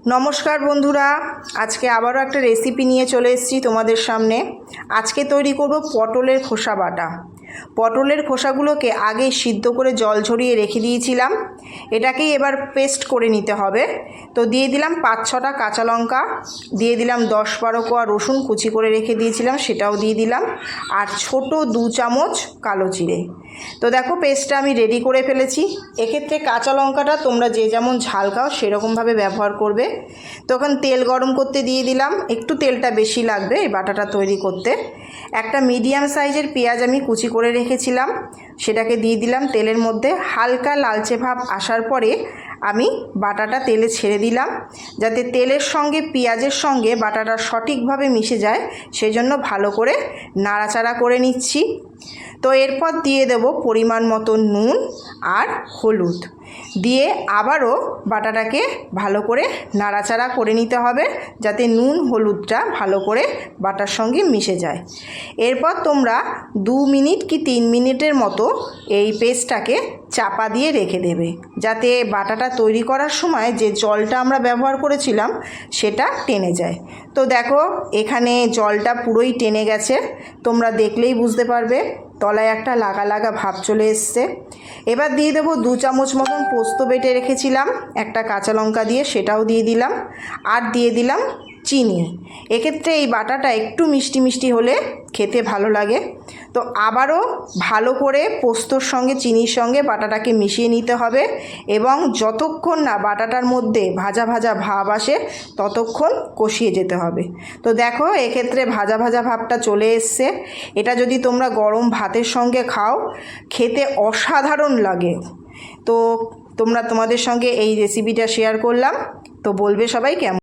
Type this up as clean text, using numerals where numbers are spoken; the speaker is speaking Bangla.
নমস্কার বন্ধুরা, আজকে আবারও একটা রেসিপি নিয়ে চলে এসেছি তোমাদের সামনে। আজকে তৈরি করব পটলের খোসা বাটা। পটলের খোসাগুলোকে আগে সিদ্ধ করে জল ঝরিয়ে রেখে দিয়েছিলাম। এটাকেই এবার পেস্ট করে নিতে হবে। তো দিয়ে দিলাম 5-6টা কাঁচা লঙ্কা, দিয়ে দিলাম 10-12 কোয়া রসুন কুচি করে রেখে দিয়েছিলাম, সেটাও দিয়ে দিলাম, আর ছোট 2 চামচ কালো জিরে। তো দেখো পেস্টটা আমি রেডি করে ফেলেছি। এক্ষেত্রে কাঁচা লঙ্কাটা তোমরা যে যেমন ঝাল খাও সেরকমভাবে ব্যবহার করবে। তখন তেল গরম করতে দিয়ে দিলাম, একটু তেলটা বেশি লাগবে এই বাটাটা তৈরি করতে। একটা মিডিয়াম সাইজের পেঁয়াজ আমি কুচি করে রেখেছিলাম, সেটাকে দিয়ে দিলাম তেলের মধ্যে। হালকা লালচে ভাব আসার পরে আমি বাটাটা তেলে ছেড়ে দিলাম, যাতে তেলের সঙ্গে পেঁয়াজের সঙ্গে বাটাটা সঠিকভাবে মিশে যায়, সেই জন্য ভালো করে নাড়াচাড়া করে নিচ্ছি। তো এরপর দিয়ে দেব পরিমাণ মতো নুন আর হলুদ, দিয়ে আবারও বাটাটাকে ভালো করে নাড়াচাড়া করে নিতে হবে, যাতে নুন হলুদটা ভালো করে বাটার সঙ্গে মিশে যায়। এরপর তোমরা 2 মিনিট কি 3 মিনিটের মতো এই পেস্টটাকে চাপা দিয়ে রেখে দেবে, যাতে বাটাটা তৈরি করার সময় যে জলটা আমরা ব্যবহার করেছিলাম সেটা টেনে যায়। তো দেখো এখানে জলটা পুরোই টেনে গেছে, তোমরা দেখলেই বুঝতে পারবে তলায় একটা লাগা লাগা ভাব চলে এসছে। এবার দিয়ে দেবো 2 চামচ মতন পোস্ত বেটে রেখেছিলাম, একটা কাঁচা লঙ্কা দিয়ে সেটাও দিয়ে দিলাম, আর দিয়ে দিলাম চিনি। এক্ষেত্রে এই বাটাটা একটু মিষ্টি মিষ্টি হলে খেতে ভালো লাগে। তো আবারও ভালো করে পোস্তর সঙ্গে চিনির সঙ্গে বাটাটাকে মিশিয়ে নিতে হবে, এবং যতক্ষণ না বাটাটার মধ্যে ভাজা ভাজা ভাব আসে ততক্ষণ কষিয়ে যেতে হবে। তো দেখো এক্ষেত্রে ভাজা ভাজা ভাবটা চলে এসছে। এটা যদি তোমরা গরম ভাতের সঙ্গে খাও খেতে অসাধারণ লাগে। তো তোমাদের সঙ্গে এই রেসিপিটা শেয়ার করলাম। তো বলবে সবাই কেমন।